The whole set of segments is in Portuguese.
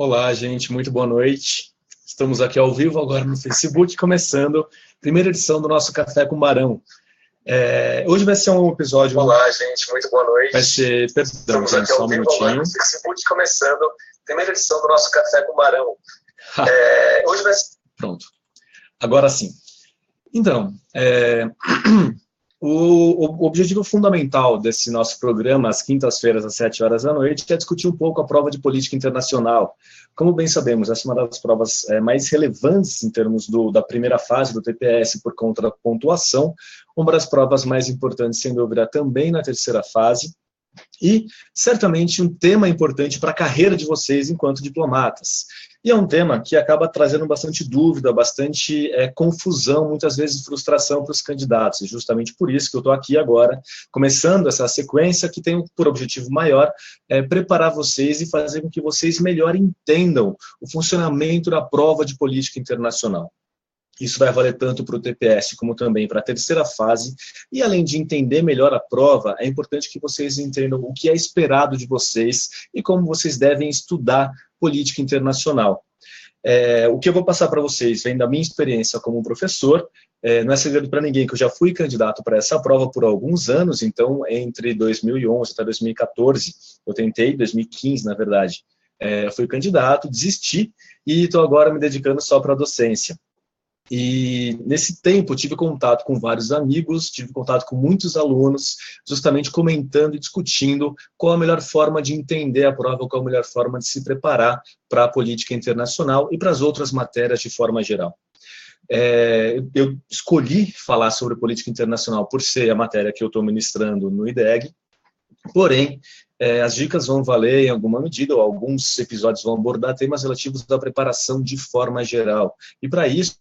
Olá, gente, muito boa noite. Estamos aqui ao vivo agora no Facebook, começando a primeira edição do nosso Café com Barão. Hoje vai ser um episódio... Olá, gente, muito boa noite. Vai ser... Perdão, Estamos gente, aqui ao só um vivo minutinho. agora no Facebook, começando a primeira edição do nosso Café com Barão. Hoje vai ser... Pronto. Agora sim. Então, o objetivo fundamental desse nosso programa, às quintas-feiras, às 7 horas da noite, é discutir um pouco a prova de política internacional. Como bem sabemos, essa é uma das provas mais relevantes em termos da primeira fase do TPS por conta da pontuação, uma das provas mais importantes, sem dúvida, também na terceira fase, e certamente um tema importante para a carreira de vocês enquanto diplomatas. E é um tema que acaba trazendo bastante dúvida, bastante confusão, muitas vezes frustração para os candidatos. E justamente por isso que eu estou aqui agora, começando essa sequência que tem por objetivo maior preparar vocês e fazer com que vocês melhor entendam o funcionamento da prova de política internacional. Isso vai valer tanto para o TPS como também para a terceira fase. E além de entender melhor a prova, é importante que vocês entendam o que é esperado de vocês e como vocês devem estudar política internacional. O que eu vou passar para vocês vem da minha experiência como professor. Não é segredo para ninguém que eu já fui candidato para essa prova por alguns anos, então entre 2011 até 2014, eu tentei, 2015 na verdade, fui candidato, desisti e estou agora me dedicando só para a docência. E nesse tempo tive contato com vários amigos, tive contato com muitos alunos, justamente comentando e discutindo qual a melhor forma de entender a prova, qual a melhor forma de se preparar para a política internacional e para as outras matérias de forma geral. Eu escolhi falar sobre política internacional por ser a matéria que eu estou ministrando no IDEG, porém, as dicas vão valer em alguma medida, ou alguns episódios vão abordar temas relativos à preparação de forma geral. E para isso,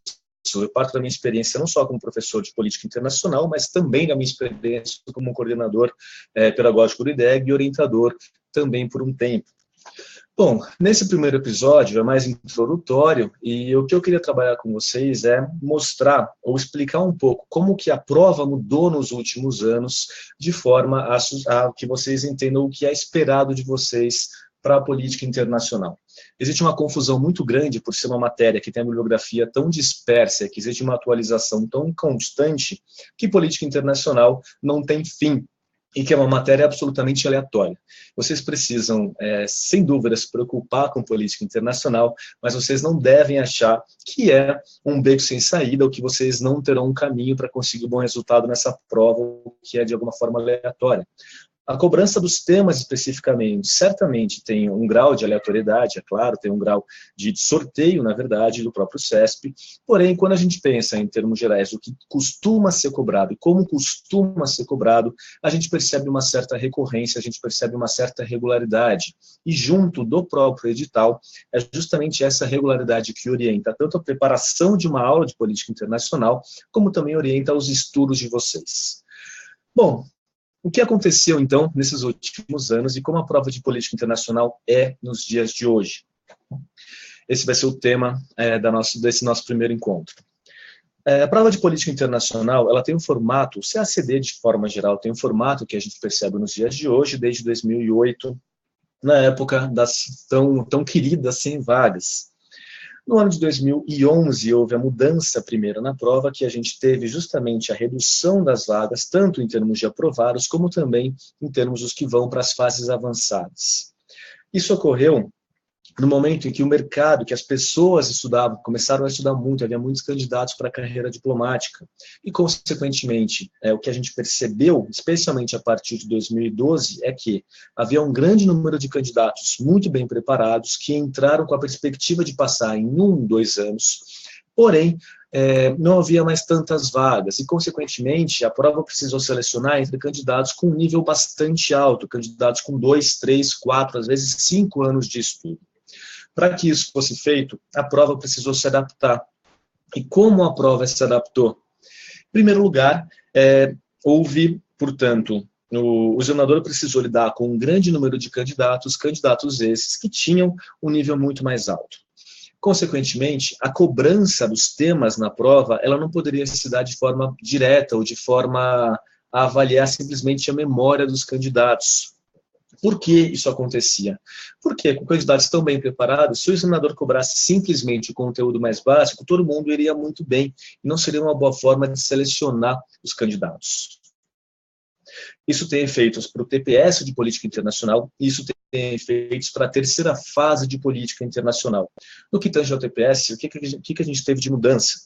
eu parto da minha experiência não só como professor de política internacional, mas também da minha experiência como coordenador pedagógico do IDEG e orientador também por um tempo. Bom, nesse primeiro episódio é mais introdutório e o que eu queria trabalhar com vocês é mostrar ou explicar um pouco como que a prova mudou nos últimos anos de forma a que vocês entendam o que é esperado de vocês para a política internacional. Existe uma confusão muito grande por ser uma matéria que tem a bibliografia tão dispersa, que existe uma atualização tão constante, que política internacional não tem fim, e que é uma matéria absolutamente aleatória. Vocês precisam, sem dúvida, se preocupar com política internacional, mas vocês não devem achar que é um beco sem saída, ou que vocês não terão um caminho para conseguir um bom resultado nessa prova, que é de alguma forma aleatória. A cobrança dos temas especificamente, certamente tem um grau de aleatoriedade, é claro, tem um grau de sorteio, na verdade, do próprio CESP, porém, quando a gente pensa em termos gerais do que costuma ser cobrado e como costuma ser cobrado, a gente percebe uma certa recorrência, a gente percebe uma certa regularidade. E junto do próprio edital, é justamente essa regularidade que orienta tanto a preparação de uma aula de política internacional, como também orienta os estudos de vocês. Bom, o que aconteceu, então, nesses últimos anos e como a prova de política internacional é nos dias de hoje? Esse vai ser o tema desse nosso primeiro encontro. A prova de política internacional, ela tem um formato, o CACD de forma geral, tem um formato que a gente percebe nos dias de hoje, desde 2008, na época das tão queridas 100 vagas. No ano de 2011, houve a mudança primeiro na prova, que a gente teve justamente a redução das vagas, tanto em termos de aprovados, como também em termos dos que vão para as fases avançadas. Isso ocorreu no momento em que o mercado, que as pessoas estudavam, começaram a estudar muito, havia muitos candidatos para a carreira diplomática. E, consequentemente, o que a gente percebeu, especialmente a partir de 2012, é que havia um grande número de candidatos muito bem preparados que entraram com a perspectiva de passar em 1, 2 anos, porém, não havia mais tantas vagas e, consequentemente, a prova precisou selecionar entre candidatos com um nível bastante alto, candidatos com 2, 3, 4, às vezes 5 anos de estudo. Para que isso fosse feito, a prova precisou se adaptar. E como a prova se adaptou? Em primeiro lugar, houve, portanto, o examinador precisou lidar com um grande número de candidatos esses que tinham um nível muito mais alto. Consequentemente, a cobrança dos temas na prova, ela não poderia se dar de forma direta ou de forma a avaliar simplesmente a memória dos candidatos. Por que isso acontecia? Porque com candidatos tão bem preparados, se o examinador cobrasse simplesmente o conteúdo mais básico, todo mundo iria muito bem, e não seria uma boa forma de selecionar os candidatos. Isso tem efeitos para o TPS de política internacional, e isso tem efeitos para a terceira fase de política internacional. No que tange ao TPS, o que a gente teve de mudança?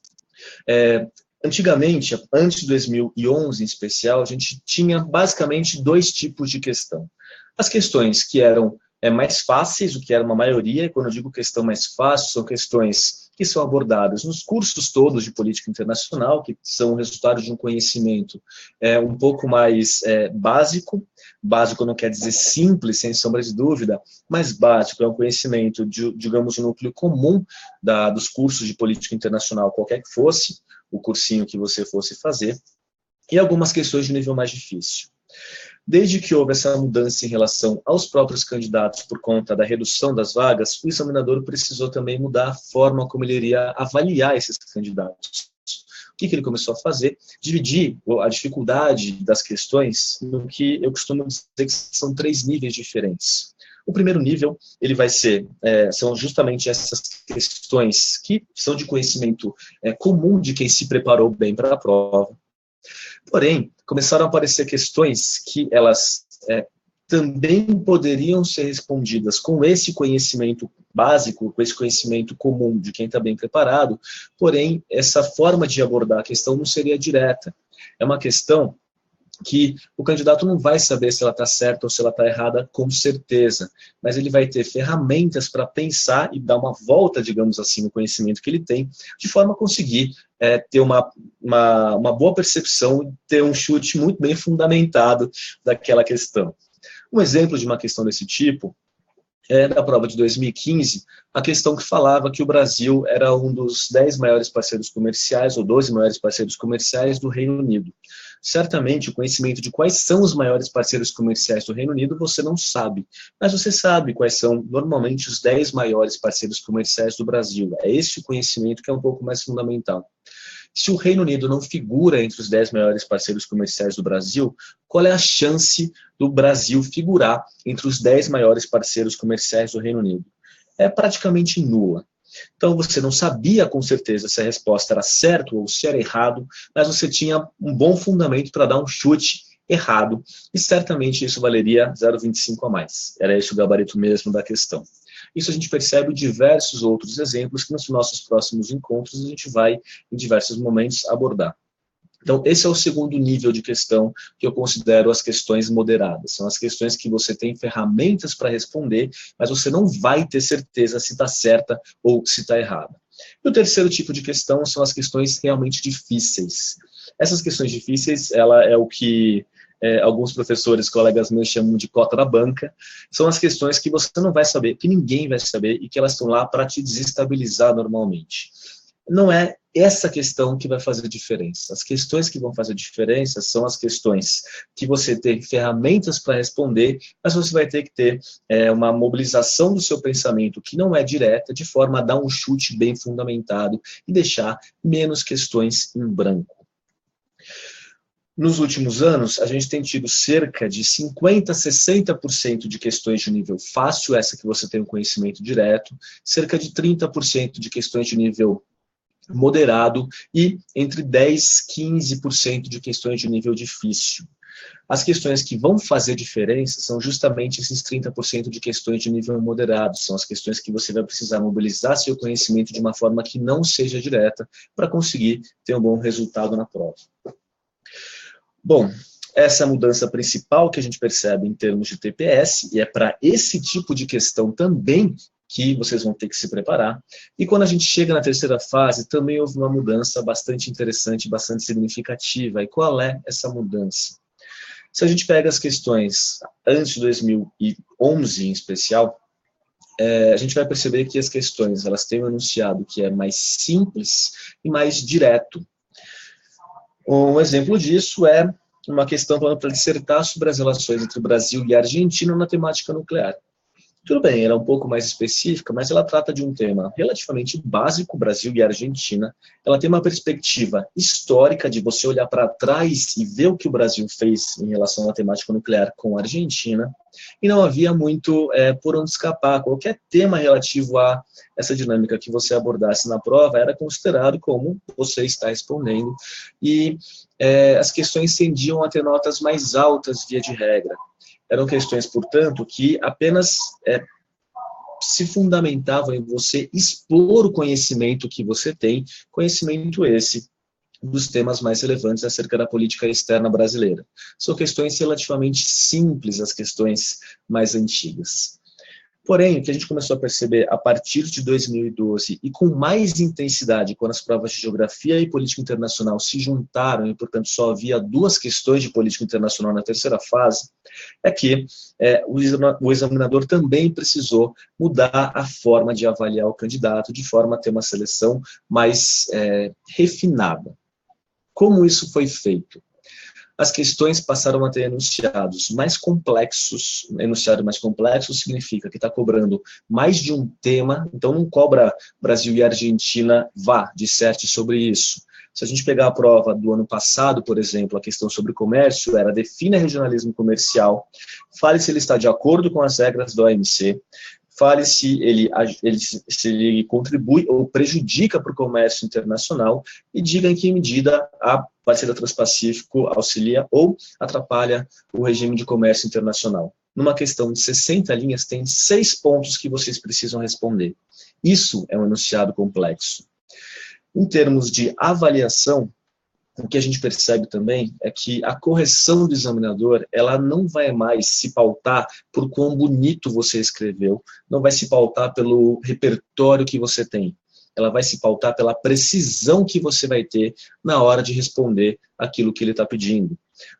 Antigamente, antes de 2011 em especial, a gente tinha basicamente dois tipos de questão. As questões que eram mais fáceis, o que era uma maioria, e quando eu digo questão mais fácil, são questões que são abordadas nos cursos todos de política internacional, que são o resultado de um conhecimento um pouco mais básico. Básico não quer dizer simples, sem sombra de dúvida, mas básico é um conhecimento, digamos, um núcleo comum dos cursos de política internacional, qualquer que fosse o cursinho que você fosse fazer, e algumas questões de nível mais difícil. Desde que houve essa mudança em relação aos próprios candidatos por conta da redução das vagas, o examinador precisou também mudar a forma como ele iria avaliar esses candidatos. O que ele começou a fazer? Dividir a dificuldade das questões no que eu costumo dizer que são 3 níveis diferentes. O primeiro nível, ele vai ser, são justamente essas questões que são de conhecimento comum de quem se preparou bem para a prova. Porém, começaram a aparecer questões que elas também poderiam ser respondidas com esse conhecimento básico, com esse conhecimento comum de quem está bem preparado, porém, essa forma de abordar a questão não seria direta. É uma questão que o candidato não vai saber se ela está certa ou se ela está errada com certeza, mas ele vai ter ferramentas para pensar e dar uma volta, digamos assim, no conhecimento que ele tem, de forma a conseguir ter uma boa percepção e ter um chute muito bem fundamentado daquela questão. Um exemplo de uma questão desse tipo é da prova de 2015, a questão que falava que o Brasil era um dos 10 maiores parceiros comerciais, ou 12 maiores parceiros comerciais do Reino Unido. Certamente, o conhecimento de quais são os maiores parceiros comerciais do Reino Unido você não sabe, mas você sabe quais são, normalmente, os 10 maiores parceiros comerciais do Brasil. É esse o conhecimento que é um pouco mais fundamental. Se o Reino Unido não figura entre os 10 maiores parceiros comerciais do Brasil, qual é a chance do Brasil figurar entre os 10 maiores parceiros comerciais do Reino Unido? É praticamente nula. Então, você não sabia com certeza se a resposta era certa ou se era errado, mas você tinha um bom fundamento para dar um chute errado, e certamente isso valeria 0,25 a mais. Era esse o gabarito mesmo da questão. Isso a gente percebe diversos outros exemplos que nos nossos próximos encontros a gente vai, em diversos momentos, abordar. Então, esse é o segundo nível de questão que eu considero as questões moderadas. São as questões que você tem ferramentas para responder, mas você não vai ter certeza se está certa ou se está errada. E o terceiro tipo de questão são as questões realmente difíceis. Essas questões difíceis, ela é o que alguns professores, colegas meus, chamam de cota da banca. São as questões que você não vai saber, que ninguém vai saber, e que elas estão lá para te desestabilizar normalmente. Não é essa questão que vai fazer diferença. As questões que vão fazer diferença são as questões que você tem ferramentas para responder, mas você vai ter que ter uma mobilização do seu pensamento que não é direta, de forma a dar um chute bem fundamentado e deixar menos questões em branco. Nos últimos anos, a gente tem tido cerca de 50% a 60% de questões de nível fácil, essa que você tem um conhecimento direto, cerca de 30% de questões de nível moderado e entre 10% e 15% de questões de nível difícil. As questões que vão fazer diferença são justamente esses 30% de questões de nível moderado, são as questões que você vai precisar mobilizar seu conhecimento de uma forma que não seja direta para conseguir ter um bom resultado na prova. Bom, essa é a mudança principal que a gente percebe em termos de TPS, e é para esse tipo de questão também que vocês vão ter que se preparar. E quando a gente chega na terceira fase, também houve uma mudança bastante interessante, bastante significativa. E qual é essa mudança? Se a gente pega as questões antes de 2011, em especial, a gente vai perceber que as questões elas têm um enunciado que é mais simples e mais direto. Um exemplo disso é uma questão para dissertar sobre as relações entre o Brasil e a Argentina na temática nuclear. Tudo bem, ela é um pouco mais específica, mas ela trata de um tema relativamente básico, Brasil e Argentina. Ela tem uma perspectiva histórica de você olhar para trás e ver o que o Brasil fez em relação à temática nuclear com a Argentina. E não havia muito por onde escapar. Qualquer tema relativo a essa dinâmica que você abordasse na prova era considerado como você está respondendo. E as questões tendiam a ter notas mais altas, via de regra. Eram questões, portanto, que apenas se fundamentavam em você expor o conhecimento que você tem, conhecimento esse dos temas mais relevantes acerca da política externa brasileira. São questões relativamente simples, as questões mais antigas. Porém, o que a gente começou a perceber a partir de 2012 e com mais intensidade, quando as provas de geografia e política internacional se juntaram e, portanto, só havia 2 questões de política internacional na terceira fase, é que o examinador também precisou mudar a forma de avaliar o candidato, de forma a ter uma seleção mais refinada. Como isso foi feito? As questões passaram a ter enunciados mais complexos. Enunciado mais complexo significa que está cobrando mais de um tema, então não cobra Brasil e Argentina, disserte sobre isso. Se a gente pegar a prova do ano passado, por exemplo, a questão sobre comércio era defina regionalismo comercial, fale se ele está de acordo com as regras da OMC, fale se ele contribui ou prejudica para o comércio internacional e diga em que medida a parceria Transpacífico auxilia ou atrapalha o regime de comércio internacional. Numa questão de 60 linhas, tem 6 pontos que vocês precisam responder. Isso é um enunciado complexo. Em termos de avaliação, o que a gente percebe também é que a correção do examinador, ela não vai mais se pautar por quão bonito você escreveu, não vai se pautar pelo repertório que você tem. Ela vai se pautar pela precisão que você vai ter na hora de responder aquilo que ele está pedindo.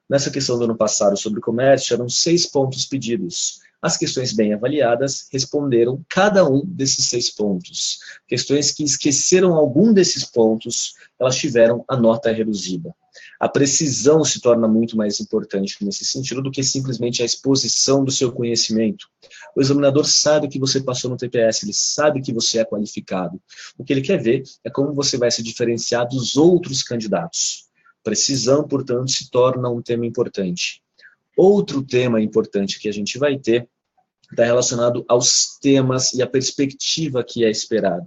Nessa questão do ano passado sobre comércio, eram 6 pontos pedidos. As questões bem avaliadas responderam cada um desses 6 pontos. Questões que esqueceram algum desses pontos, elas tiveram a nota reduzida. A precisão se torna muito mais importante nesse sentido do que simplesmente a exposição do seu conhecimento. O examinador sabe que você passou no TPS, ele sabe que você é qualificado. O que ele quer ver é como você vai se diferenciar dos outros candidatos. Precisão, portanto, se torna um tema importante. Outro tema importante que a gente vai ter está relacionado aos temas e à perspectiva que é esperada.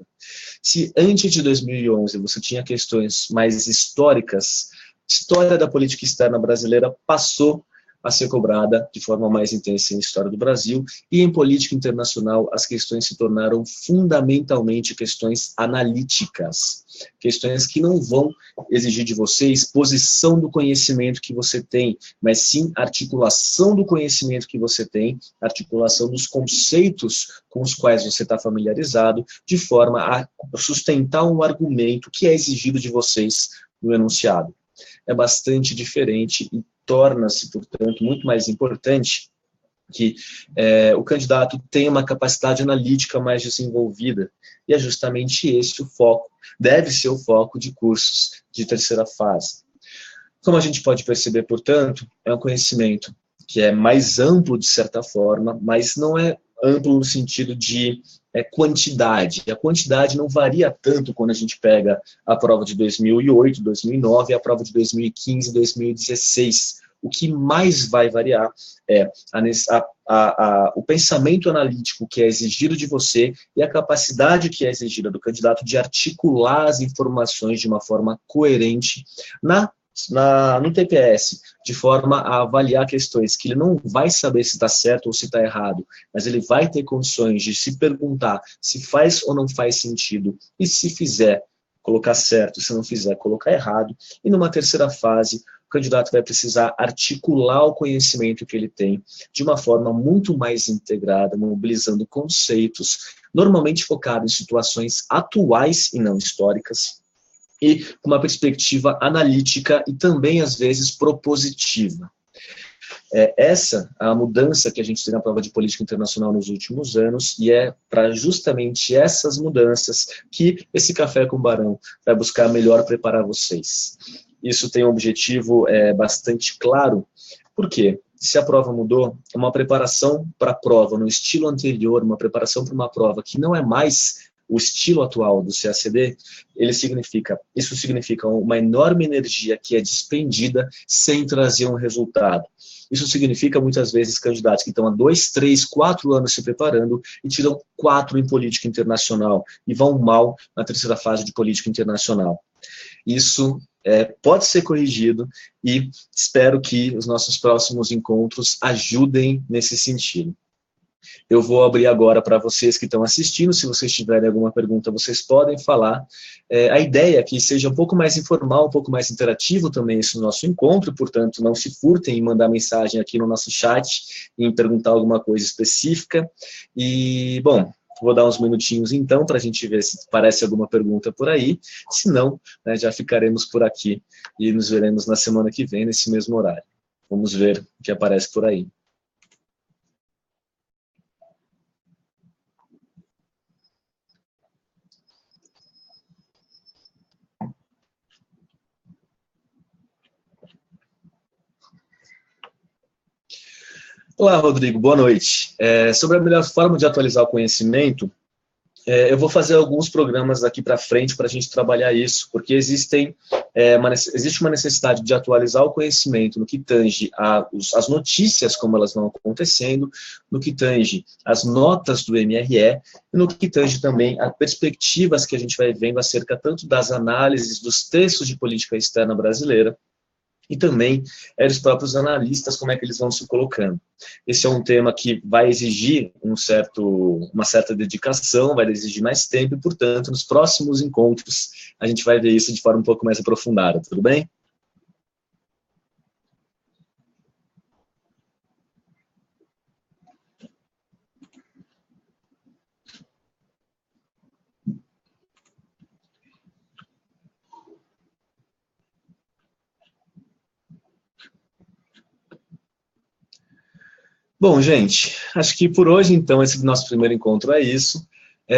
Se antes de 2011 você tinha questões mais históricas, história da política externa brasileira passou a ser cobrada de forma mais intensa em história do Brasil, e em política internacional as questões se tornaram fundamentalmente questões analíticas, questões que não vão exigir de você exposição do conhecimento que você tem, mas sim articulação do conhecimento que você tem, articulação dos conceitos com os quais você está familiarizado, de forma a sustentar um argumento que é exigido de vocês no enunciado. É bastante diferente e torna-se, portanto, muito mais importante que o candidato tenha uma capacidade analítica mais desenvolvida. E é justamente esse o foco, deve ser o foco de cursos de terceira fase. Como a gente pode perceber, portanto, é um conhecimento que é mais amplo, de certa forma, mas não é amplo no sentido de quantidade. A quantidade não varia tanto quando a gente pega a prova de 2008, 2009 e a prova de 2015, 2016. O que mais vai variar é o pensamento analítico que é exigido de você e a capacidade que é exigida do candidato de articular as informações de uma forma coerente no TPS, de forma a avaliar questões que ele não vai saber se está certo ou se está errado, mas ele vai ter condições de se perguntar se faz ou não faz sentido, e se fizer, colocar certo, se não fizer, colocar errado. E numa terceira fase, o candidato vai precisar articular o conhecimento que ele tem de uma forma muito mais integrada, mobilizando conceitos, normalmente focado em situações atuais e não históricas, e com uma perspectiva analítica e também, às vezes, propositiva. Essa é a mudança que a gente tem na prova de política internacional nos últimos anos, e é para justamente essas mudanças que esse Café com Barão vai buscar melhor preparar vocês. Isso tem um objetivo bastante claro. Por quê? se a prova mudou, uma preparação para a prova no estilo anterior, uma preparação para uma prova que não é mais o estilo atual do CACD, isso significa uma enorme energia que é despendida sem trazer um resultado. Isso significa, muitas vezes, candidatos que estão há 2, 3, 4 anos se preparando e tiram 4 em política internacional e vão mal na terceira fase de política internacional. Isso pode ser corrigido e espero que os nossos próximos encontros ajudem nesse sentido. Eu vou abrir agora para vocês que estão assistindo, se vocês tiverem alguma pergunta, vocês podem falar. A ideia é que seja um pouco mais informal, um pouco mais interativo também esse nosso encontro, portanto, não se furtem em mandar mensagem aqui no nosso chat, em perguntar alguma coisa específica. E, bom, vou dar uns minutinhos então, para a gente ver se aparece alguma pergunta por aí, se não, né, já ficaremos por aqui e nos veremos na semana que vem, nesse mesmo horário. Vamos ver o que aparece por aí. Olá, Rodrigo, boa noite. Sobre a melhor forma de atualizar o conhecimento, eu vou fazer alguns programas daqui para frente para a gente trabalhar isso, porque existe uma necessidade de atualizar o conhecimento no que tange as notícias, como elas vão acontecendo, no que tange as notas do MRE, e no que tange também as perspectivas que a gente vai vendo acerca tanto das análises dos textos de política externa brasileira, e também os próprios analistas, como é que eles vão se colocando. Esse é um tema que vai exigir uma certa dedicação, vai exigir mais tempo, e, portanto, nos próximos encontros, a gente vai ver isso de forma um pouco mais aprofundada, tudo bem? Bom, gente, acho que por hoje, então, esse nosso primeiro encontro é isso.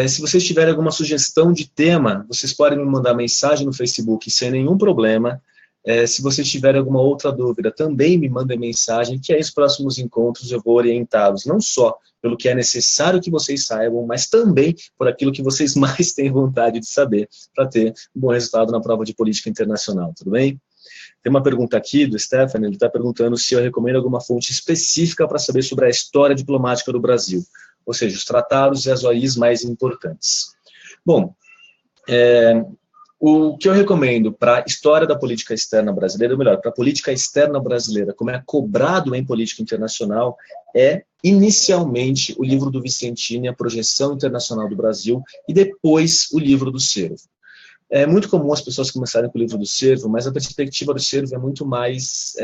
Se vocês tiverem alguma sugestão de tema, vocês podem me mandar mensagem no Facebook sem nenhum problema. Se vocês tiverem alguma outra dúvida, também me mandem mensagem, que aí os próximos encontros eu vou orientá-los, não só pelo que é necessário que vocês saibam, mas também por aquilo que vocês mais têm vontade de saber, para ter um bom resultado na prova de política internacional, tudo bem? Tem uma pergunta aqui do Stephanie, ele está perguntando se eu recomendo alguma fonte específica para saber sobre a história diplomática do Brasil, ou seja, os tratados e as OIs mais importantes. Bom, o que eu recomendo para a história da política externa brasileira, ou melhor, para a política externa brasileira, como é cobrado em política internacional, é, inicialmente, o livro do Vicentini, A Projeção Internacional do Brasil, e depois o livro do Cervo. É muito comum as pessoas começarem com o livro do Cervo, mas a perspectiva do Cervo é muito mais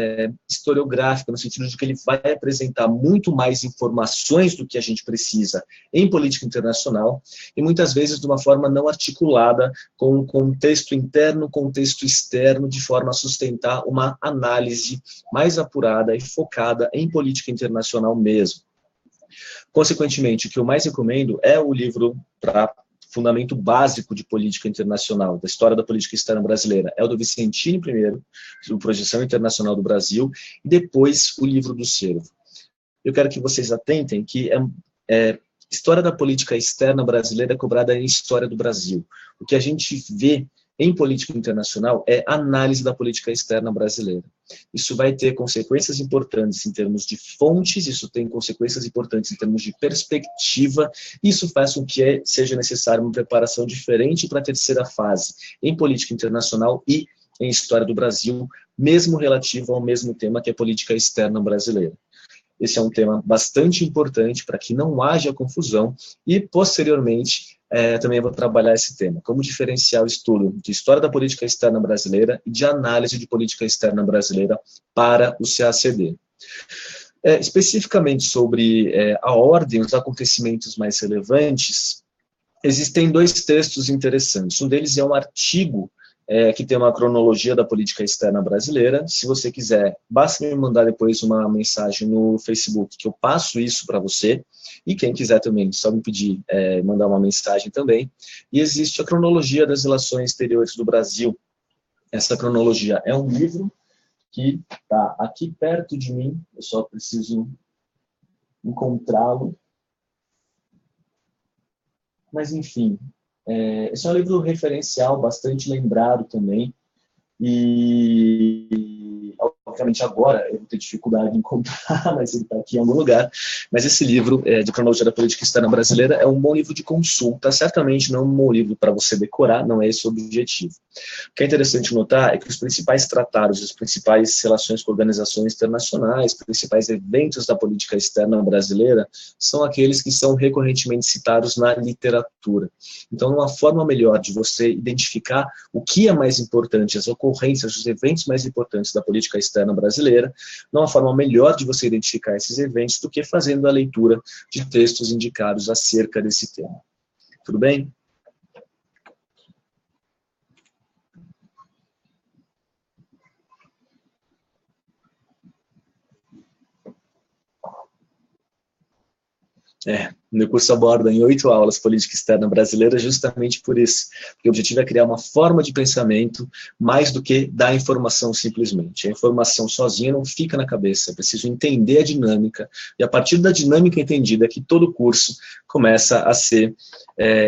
historiográfica, no sentido de que ele vai apresentar muito mais informações do que a gente precisa em política internacional, e muitas vezes de uma forma não articulada, com um contexto interno, contexto externo, de forma a sustentar uma análise mais apurada e focada em política internacional mesmo. Consequentemente, o que eu mais recomendo é o livro para fundamento básico de política internacional, da história da política externa brasileira, é o do Vicentini primeiro, sobre Projeção Internacional do Brasil, e depois o livro do Cervo. Eu quero que vocês atentem que história da política externa brasileira é cobrada em história do Brasil. O que a gente vê em política internacional é análise da política externa brasileira. Isso vai ter consequências importantes em termos de fontes, isso tem consequências importantes em termos de perspectiva, isso faz com que seja necessária uma preparação diferente para a terceira fase, em política internacional e em história do Brasil, mesmo relativo ao mesmo tema que é política externa brasileira. Esse é um tema bastante importante para que não haja confusão e, posteriormente, também vou trabalhar esse tema, como diferenciar o estudo de história da política externa brasileira e de análise de política externa brasileira para o CACD. Especificamente sobre a ordem, os acontecimentos mais relevantes, existem 2 textos interessantes. Um deles é um artigo que tem uma cronologia da política externa brasileira. Se você quiser, basta me mandar depois uma mensagem no Facebook, que eu passo isso para você, e quem quiser também, só me pedir, mandar uma mensagem também. E existe a cronologia das relações exteriores do Brasil. Essa cronologia é um livro que está aqui perto de mim, eu só preciso encontrá-lo. Mas, enfim, esse é um livro referencial, bastante lembrado também, e, obviamente, agora eu vou ter dificuldade em encontrar, mas ele está aqui em algum lugar. Mas esse livro, de Cronologia da Política Externa Brasileira, é um bom livro de consulta, certamente não um bom livro para você decorar, não é esse o objetivo. O que é interessante notar é que os principais tratados, as principais relações com organizações internacionais, os principais eventos da política externa brasileira, são aqueles que são recorrentemente citados na literatura. Então, uma forma melhor de você identificar o que é mais importante, as ocorrências, os eventos mais importantes da política externa brasileira, não há uma forma melhor de você identificar esses eventos do que fazendo a leitura de textos indicados acerca desse tema. Tudo bem? Meu curso aborda em 8 aulas política externa brasileira justamente por isso, porque o objetivo é criar uma forma de pensamento mais do que dar informação simplesmente. A informação sozinha não fica na cabeça, é preciso entender a dinâmica, e a partir da dinâmica entendida é que todo o curso começa a ser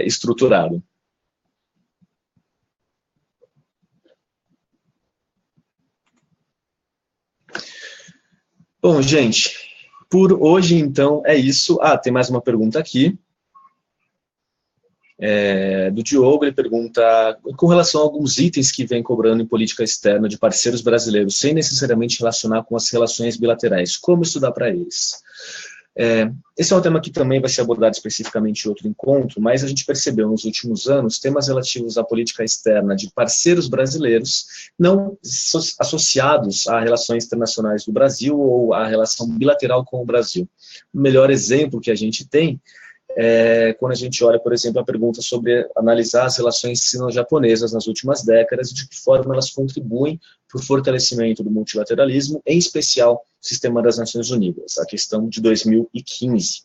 estruturado. Bom, gente, por hoje, então, é isso. Tem mais uma pergunta aqui, do Diogo. Ele pergunta, com relação a alguns itens que vem cobrando em política externa de parceiros brasileiros, sem necessariamente relacionar com as relações bilaterais, como estudar para eles? Esse é um tema que também vai ser abordado especificamente em outro encontro, mas a gente percebeu nos últimos anos temas relativos à política externa de parceiros brasileiros não associados a relações internacionais do Brasil ou à relação bilateral com o Brasil. O melhor exemplo que a gente tem quando a gente olha, por exemplo, a pergunta sobre analisar as relações sino-japonesas nas últimas décadas e de que forma elas contribuem para o fortalecimento do multilateralismo, em especial o sistema das Nações Unidas, a questão de 2015. O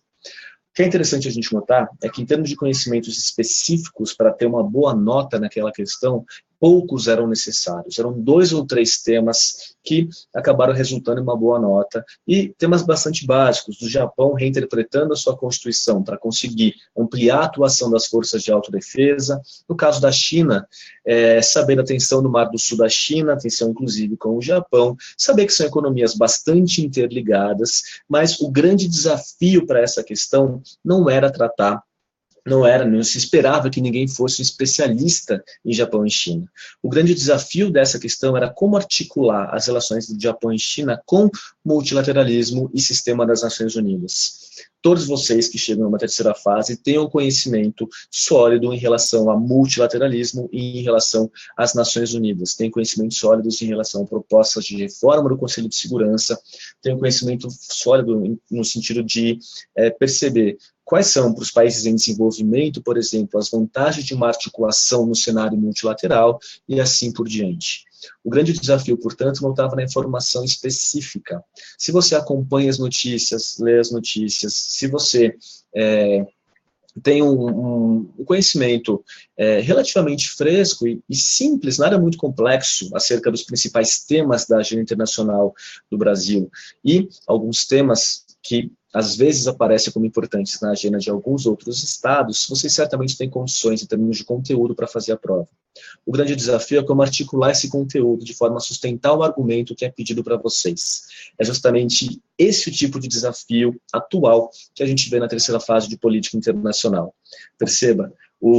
que é interessante a gente notar é que, em termos de conhecimentos específicos para ter uma boa nota naquela questão, poucos eram necessários. Eram 2 ou 3 temas que acabaram resultando em uma boa nota, e temas bastante básicos, do Japão reinterpretando a sua Constituição para conseguir ampliar a atuação das forças de autodefesa. No caso da China, saber da tensão no Mar do Sul da China, tensão inclusive com o Japão, saber que são economias bastante interligadas, mas o grande desafio para essa questão não era tratar, não se esperava que ninguém fosse um especialista em Japão e China. O grande desafio dessa questão era como articular as relações do Japão e China com multilateralismo e sistema das Nações Unidas. Todos vocês que chegam numa terceira fase tenham conhecimento sólido em relação a multilateralismo e em relação às Nações Unidas. Tenham conhecimentos sólidos em relação a propostas de reforma do Conselho de Segurança. Tenham conhecimento sólido no sentido de perceber quais são, para os países em desenvolvimento, por exemplo, as vantagens de uma articulação no cenário multilateral e assim por diante. O grande desafio, portanto, não estava na informação específica. Se você acompanha as notícias, lê as notícias, se você tem um conhecimento relativamente fresco e simples, nada muito complexo, acerca dos principais temas da agenda internacional do Brasil, e alguns temas que às vezes aparecem como importantes na agenda de alguns outros estados, vocês certamente têm condições em termos de conteúdo para fazer a prova. O grande desafio é como articular esse conteúdo de forma a sustentar o argumento que é pedido para vocês. É justamente esse o tipo de desafio atual que a gente vê na terceira fase de política internacional. Perceba,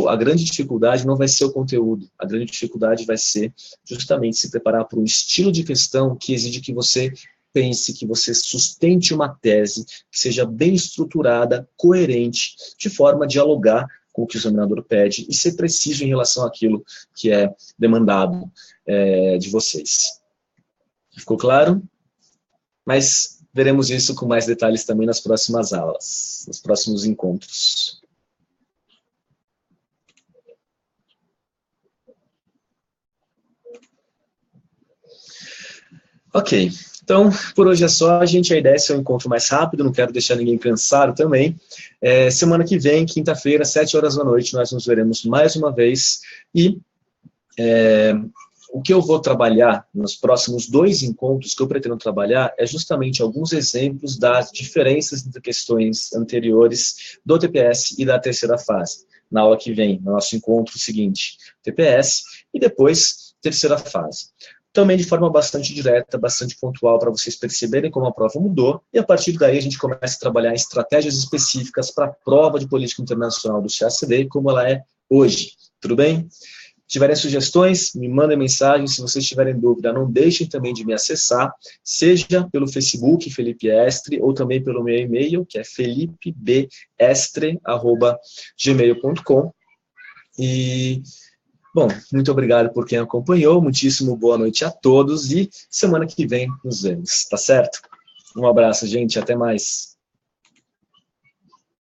a grande dificuldade não vai ser o conteúdo, a grande dificuldade vai ser justamente se preparar para um estilo de questão que exige que você pense, que você sustente uma tese que seja bem estruturada, coerente, de forma a dialogar com o que o examinador pede e ser preciso em relação àquilo que é demandado de vocês. Ficou claro? Mas veremos isso com mais detalhes também nas próximas aulas, nos próximos encontros. Ok. Então, por hoje é só, gente. A ideia é ser um encontro mais rápido, não quero deixar ninguém cansado também. Semana que vem, quinta-feira, 7 horas da noite, nós nos veremos mais uma vez. E o que eu vou trabalhar nos próximos 2 encontros que eu pretendo trabalhar é justamente alguns exemplos das diferenças entre questões anteriores do TPS e da terceira fase. Na aula que vem, no nosso encontro seguinte, TPS, e depois, terceira fase. Também de forma bastante direta, bastante pontual, para vocês perceberem como a prova mudou, e a partir daí a gente começa a trabalhar em estratégias específicas para a prova de política internacional do CACD, como ela é hoje. Tudo bem? Se tiverem sugestões, me mandem mensagem. Se vocês tiverem dúvida, não deixem também de me acessar, seja pelo Facebook, Felipe Estre, ou também pelo meu e-mail, que é felipebestre@gmail.com. E, bom, muito obrigado por quem acompanhou, muitíssimo boa noite a todos, e semana que vem nos vemos, tá certo? Um abraço, gente, até mais.